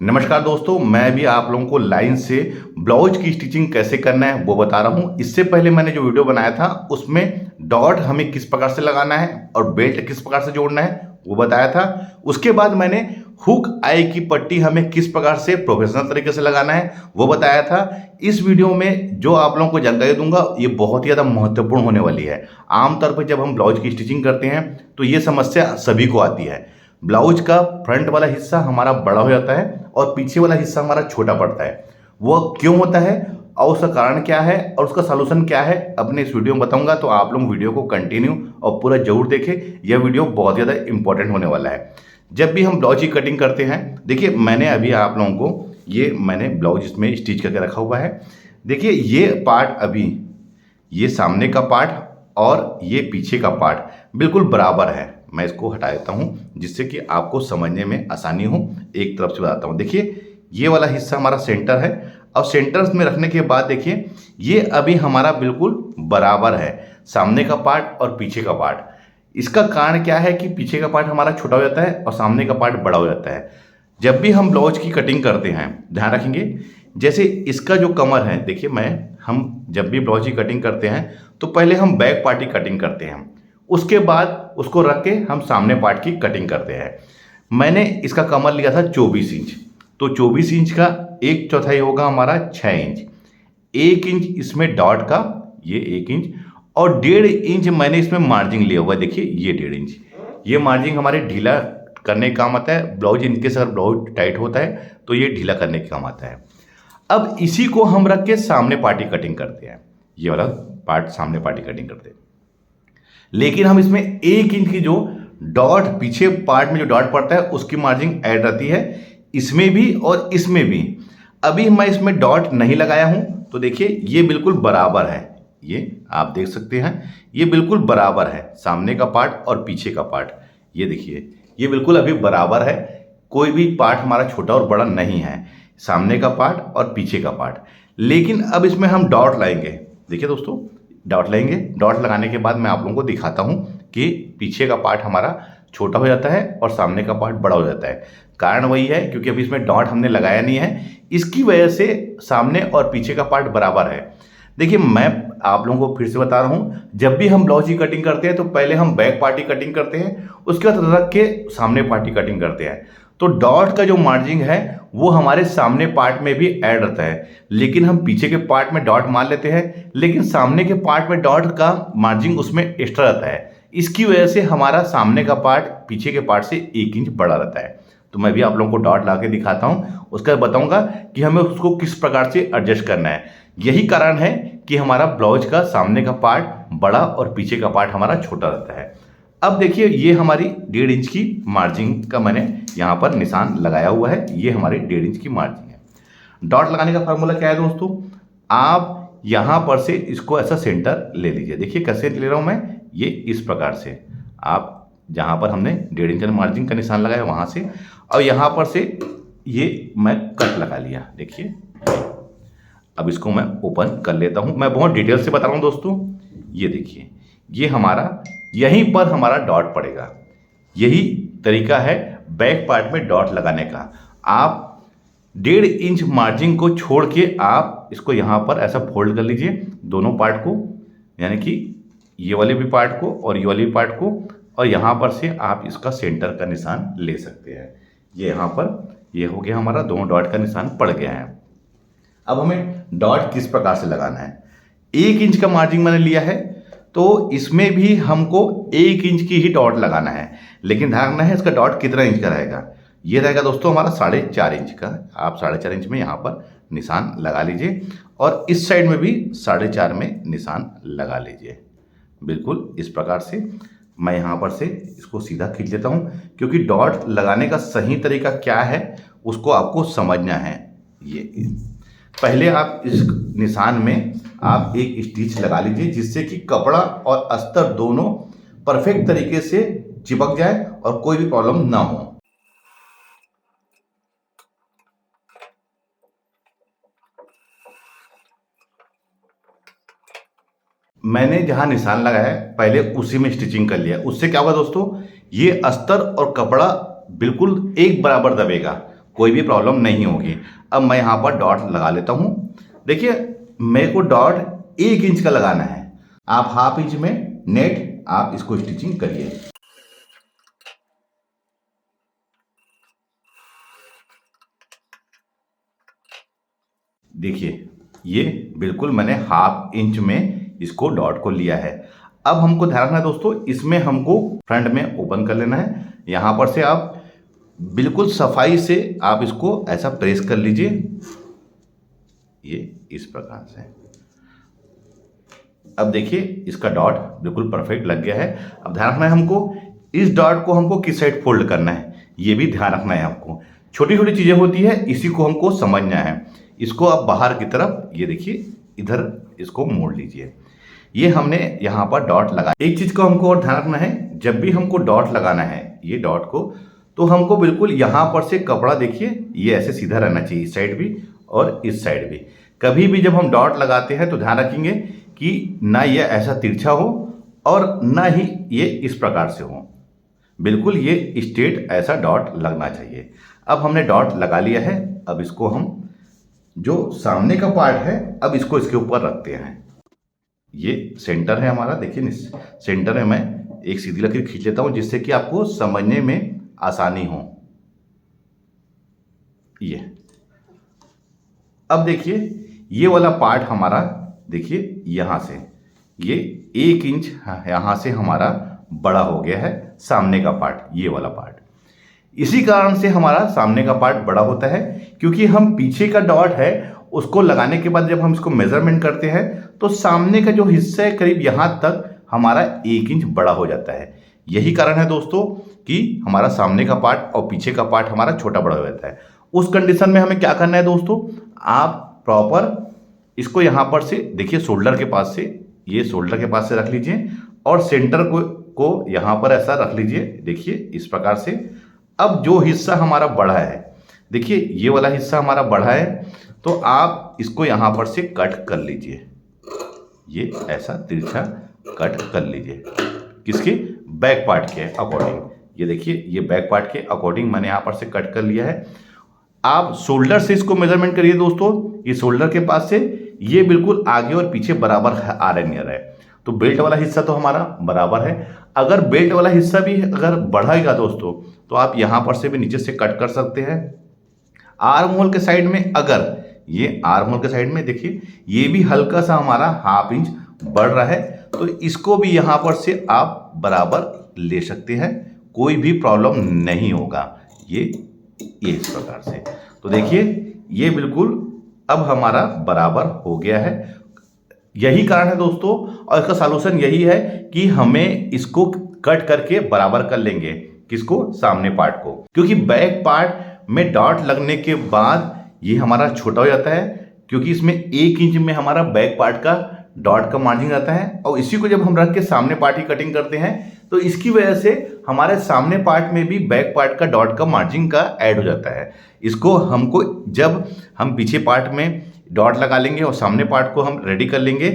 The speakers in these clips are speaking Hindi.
नमस्कार दोस्तों, मैं भी आप लोगों को लाइन से ब्लाउज की स्टिचिंग कैसे करना है वो बता रहा हूँ। इससे पहले मैंने जो वीडियो बनाया था उसमें डॉट हमें किस प्रकार से लगाना है और बेल्ट किस प्रकार से जोड़ना है वो बताया था। उसके बाद मैंने हुक आई की पट्टी हमें किस प्रकार से प्रोफेशनल तरीके से लगाना है वो बताया था। इस वीडियो में जो आप लोगों को जानकारी दूंगा ये बहुत ही ज़्यादा महत्वपूर्ण होने वाली है। आमतौर पर जब हम ब्लाउज की स्टिचिंग करते हैं तो ये समस्या सभी को आती है। ब्लाउज का फ्रंट वाला हिस्सा हमारा बड़ा हो जाता है और पीछे वाला हिस्सा हमारा छोटा पड़ता है। वो क्यों होता है और उसका कारण क्या है और उसका सलूशन क्या है अपने इस वीडियो में बताऊंगा। तो आप लोग वीडियो को कंटिन्यू और पूरा जरूर देखें, यह वीडियो बहुत ज़्यादा इंपॉर्टेंट होने वाला है। जब भी हम ब्लाउज की कटिंग करते हैं, देखिए मैंने अभी आप लोगों को मैंने ब्लाउज इसमें स्टिच करके रखा हुआ है। देखिए ये पार्ट अभी ये सामने का पार्ट और ये पीछे का पार्ट बिल्कुल बराबर है। मैं इसको हटा देता हूँ जिससे कि आपको समझने में आसानी हो। एक तरफ से बताता हूँ, देखिए ये वाला हिस्सा हमारा सेंटर है और सेंटर में रखने के बाद देखिए ये अभी हमारा बिल्कुल बराबर है, सामने का पार्ट और पीछे का पार्ट। इसका कारण क्या है कि पीछे का पार्ट हमारा छोटा हो जाता है और सामने का पार्ट बड़ा हो जाता है। जब भी हम ब्लाउज की कटिंग करते हैं ध्यान रखेंगे, जैसे इसका जो कमर है, देखिए हम जब भी ब्लाउज की कटिंग करते हैं तो पहले हम बैक पार्ट की कटिंग करते हैं, उसके बाद उसको रख के हम सामने पार्ट की कटिंग करते हैं। मैंने इसका कमर लिया था 24 इंच, तो 24 इंच का 1/4 होगा हमारा 6 इंच। 1 इंच इसमें डॉट का, ये 1 इंच और 1.5 इंच मैंने इसमें मार्जिन लिया हुआ है। देखिए ये 1.5 इंच, ये मार्जिन हमारे ढीला करने का काम आता है। ब्लाउज इनकेस अगर ब्लाउज टाइट होता है तो ये ढीला करने के काम आता है। अब इसी को हम रख के सामने पार्ट की कटिंग करते हैं, ये वाला पार्ट सामने पार्ट की कटिंग करते हैं। लेकिन हम इसमें 1 इंच की जो डॉट पीछे पार्ट में जो डॉट पड़ता है उसकी मार्जिन ऐड रहती है, इसमें भी और इसमें भी। अभी मैं इसमें डॉट नहीं लगाया हूं तो देखिए ये बिल्कुल बराबर है। ये आप देख सकते हैं ये बिल्कुल बराबर है, सामने का पार्ट और पीछे का पार्ट। ये देखिए ये बिल्कुल अभी बराबर है, कोई भी पार्ट हमारा छोटा और बड़ा नहीं है, सामने का पार्ट और पीछे का पार्ट। लेकिन अब इसमें हम डॉट लाएंगे। देखिए दोस्तों डॉट लेंगे, डॉट लगाने के बाद मैं आप लोगों को दिखाता हूं कि पीछे का पार्ट हमारा छोटा हो जाता है और सामने का पार्ट बड़ा हो जाता है। कारण वही है क्योंकि अभी इसमें डॉट हमने लगाया नहीं है, इसकी वजह से सामने और पीछे का पार्ट बराबर है। देखिए मैं आप लोगों को फिर से बता रहा हूं, जब भी हम ब्लाउज की कटिंग करते हैं तो पहले हम बैक पार्ट की कटिंग करते हैं, उसके बाद रख के सामने पार्ट की कटिंग करते हैं। तो डॉट का जो मार्जिन है वो हमारे सामने पार्ट में भी ऐड रहता है, लेकिन हम पीछे के पार्ट में डॉट मार लेते हैं, लेकिन सामने के पार्ट में डॉट का मार्जिन उसमें एक्स्ट्रा रहता है। इसकी वजह से हमारा सामने का पार्ट पीछे के पार्ट से 1 इंच बड़ा रहता है। तो मैं भी आप लोगों को डॉट ला के दिखाता हूँ, उसका बताऊंगा कि हमें उसको किस प्रकार से एडजस्ट करना है। यही कारण है कि हमारा ब्लाउज का सामने का पार्ट बड़ा और पीछे का पार्ट हमारा छोटा रहता है। अब देखिए ये हमारी 1.5 इंच की मार्जिन का मैंने यहाँ पर निशान लगाया हुआ है, ये हमारी 1.5 इंच की मार्जिन है। डॉट लगाने का फार्मूला क्या है दोस्तों, आप यहाँ पर से इसको ऐसा सेंटर ले लीजिए। देखिए कैसे ले रहा हूँ मैं, ये इस प्रकार से आप जहाँ पर हमने 1.5 इंच मार्जिन का निशान लगाया वहाँ से, और यहाँ पर से ये मैं कट लगा लिया। देखिए अब इसको मैं ओपन कर लेता हूँ, मैं बहुत डिटेल से बता रहा हूँ दोस्तों। ये देखिए ये हमारा यहीं पर हमारा डॉट पड़ेगा। यही तरीका है बैक पार्ट में डॉट लगाने का। आप 1.5 इंच मार्जिन को छोड़ के आप इसको यहाँ पर ऐसा फोल्ड कर लीजिए दोनों पार्ट को, यानी कि ये वाले भी पार्ट को और ये वाले भी पार्ट को, और यहाँ पर से आप इसका सेंटर का निशान ले सकते हैं। ये यहाँ पर ये हो गया हमारा, दोनों डॉट का निशान पड़ गया है। अब हमें डॉट किस प्रकार से लगाना है, 1 इंच का मार्जिन मैंने लिया है तो इसमें भी हमको 1 इंच की ही डॉट लगाना है, लेकिन ध्यान रखना है इसका डॉट कितना इंच का रहेगा। ये रहेगा दोस्तों हमारा 4.5 इंच का। आप 4.5 इंच में यहाँ पर निशान लगा लीजिए और इस साइड में भी 4.5 में निशान लगा लीजिए। बिल्कुल इस प्रकार से मैं यहाँ पर से इसको सीधा खींच लेता हूँ, क्योंकि डॉट लगाने का सही तरीका क्या है उसको आपको समझना है। ये पहले आप इस निशान में आप एक स्टिच लगा लीजिए जिससे कि कपड़ा और अस्तर दोनों परफेक्ट तरीके से चिपक जाए और कोई भी प्रॉब्लम ना हो। मैंने जहां निशान लगाया है पहले उसी में स्टिचिंग कर लिया। उससे क्या होगा दोस्तों, ये अस्तर और कपड़ा बिल्कुल एक बराबर दबेगा, कोई भी प्रॉब्लम नहीं होगी। अब मैं यहाँ पर डॉट लगा लेता हूँ। देखिए मेरे को डॉट 1 इंच का लगाना है, आप हाफ इंच में नेट आप इसको स्टिचिंग करिए। देखिए ये बिल्कुल मैंने हाफ इंच में इसको डॉट को लिया है। अब हमको ध्यान रखना है दोस्तों, इसमें हमको फ्रंट में ओपन कर लेना है। यहाँ पर से आप बिल्कुल सफाई से आप इसको ऐसा प्रेस कर लीजिए, ये इस प्रकार से। अब देखिए इसका डॉट बिल्कुल परफेक्ट लग गया है। अब ध्यान रखना है हमको, इस डॉट को हमको किस साइड फोल्ड करना है ये भी ध्यान रखना है आपको। छोटी छोटी चीज़ें होती है, इसी को हमको समझना है। इसको आप बाहर की तरफ, ये देखिए इधर इसको मोड़ लीजिए। ये हमने यहाँ पर डॉट लगा। एक चीज़ को हमको और ध्यान रखना है, जब भी हमको डॉट लगाना है ये डॉट को, तो हमको बिल्कुल यहाँ पर से कपड़ा देखिए ये ऐसे सीधा रहना चाहिए, इस साइड भी और इस साइड भी। कभी भी जब हम डॉट लगाते हैं तो ध्यान रखेंगे कि ना ये ऐसा तिरछा हो और ना ही ये इस प्रकार से हो, बिल्कुल ये स्ट्रेट ऐसा डॉट लगना चाहिए। अब हमने डॉट लगा लिया है। अब इसको हम जो सामने का पार्ट है, अब इसको इसके ऊपर रखते हैं। ये सेंटर है हमारा, देखिए सेंटर में मैं एक सीधी लकीर खींच लेता हूं जिससे कि आपको समझने में आसानी हो। ये अब देखिए ये वाला पार्ट हमारा, देखिए यहां से ये 1 इंच यहां से हमारा बड़ा हो गया है सामने का पार्ट, ये वाला पार्ट। इसी कारण से हमारा सामने का पार्ट बड़ा होता है, क्योंकि हम पीछे का डॉट है उसको लगाने के बाद जब हम इसको मेजरमेंट करते हैं तो सामने का जो हिस्सा है करीब यहां तक हमारा 1 इंच बड़ा हो जाता है। यही कारण है दोस्तों कि हमारा सामने का पार्ट और पीछे का पार्ट हमारा छोटा बड़ा हो जाता है। उस कंडीशन में हमें क्या करना है दोस्तों, आप प्रॉपर इसको यहां पर से देखिए शोल्डर के पास से, ये शोल्डर के पास से रख लीजिए और सेंटर को यहां पर ऐसा रख लीजिए, देखिए इस प्रकार से। अब जो हिस्सा हमारा बड़ा है, देखिए ये वाला हिस्सा हमारा बड़ा है, तो आप इसको यहां पर से कट कर लीजिए, ये ऐसा तिरछा कट कर लीजिए। किसके? बैक पार्ट के अकॉर्डिंग। ये देखिए ये बैक पार्ट के अकॉर्डिंग मैंने यहां पर से कट कर लिया है। आप शोल्डर से इसको मेजरमेंट करिए दोस्तों, ये शोल्डर के पास से ये बिल्कुल आगे और पीछे बराबर आ रहा है। तो बेल्ट वाला हिस्सा तो हमारा बराबर है। अगर बेल्ट वाला हिस्सा भी अगर बढ़ेगा दोस्तों तो आप यहां पर से भी नीचे से कट कर सकते हैं। आर्म होल के साइड में, अगर ये आर्म होल के साइड में देखिए ये भी हल्का सा हमारा हाफ इंच बढ़ रहा है, तो इसको भी यहां पर से आप बराबर ले सकते हैं, कोई भी प्रॉब्लम नहीं होगा। ये इस प्रकार से, तो देखिए ये बिल्कुल अब हमारा बराबर हो गया है। यही कारण है दोस्तों, और इसका सॉल्यूशन यही है कि हमें इसको कट करके बराबर कर लेंगे। किसको? सामने पार्ट को, क्योंकि बैक पार्ट में डॉट लगने के बाद ये हमारा छोटा हो जाता है, क्योंकि इसमें 1 इंच में हमारा बैक पार्ट का डॉट का मार्जिन आता है, और इसी को जब हम रख के सामने पार्ट की कटिंग करते हैं तो इसकी वजह से हमारे सामने पार्ट में भी बैक पार्ट का डॉट का मार्जिन का ऐड हो जाता है। इसको हमको जब हम पीछे पार्ट में डॉट लगा लेंगे और सामने पार्ट को हम रेडी कर लेंगे,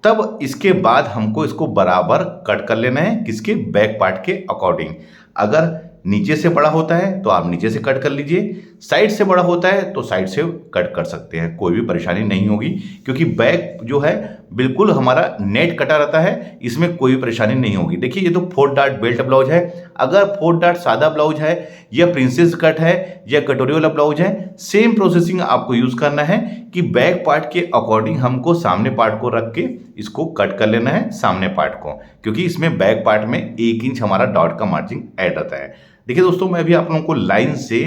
तब इसके बाद हमको इसको बराबर कट कर लेना है। किसके? बैक पार्ट के अकॉर्डिंग। अगर नीचे से बड़ा होता है तो आप नीचे से कट कर लीजिए, साइड से बड़ा होता है तो साइड से कट कर सकते हैं, कोई भी परेशानी नहीं होगी, क्योंकि बैक जो है बिल्कुल हमारा नेट कटा रहता है, इसमें कोई परेशानी नहीं होगी। देखिए ये तो 4 डार्ट बेल्ट ब्लाउज है। अगर 4 डार्ट सादा ब्लाउज है या प्रिंसेस कट है या कटोरी वाला ब्लाउज है, सेम प्रोसेसिंग आपको यूज करना है कि बैक पार्ट के अकॉर्डिंग हमको सामने पार्ट को रख के इसको कट कर लेना है सामने पार्ट को, क्योंकि इसमें बैक पार्ट में 1 इंच हमारा डॉट का मार्जिन ऐड रहता है। देखिए दोस्तों, मैं भी आप लोगों को लाइन से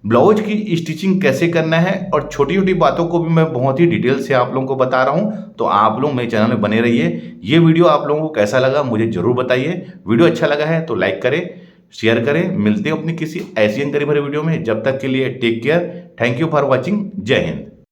ब्लाउज की स्टिचिंग कैसे करना है और छोटी छोटी बातों को भी मैं बहुत ही डिटेल से आप लोगों को बता रहा हूं, तो आप लोग मेरे चैनल में बने रहिए। ये वीडियो आप लोगों को कैसा लगा मुझे जरूर बताइए। वीडियो अच्छा लगा है तो लाइक करें, शेयर करें। मिलते हैं अपनी किसी ऐसी जानकारी भरे वीडियो में, जब तक के लिए take care. Thank you for watching. जय हिंद।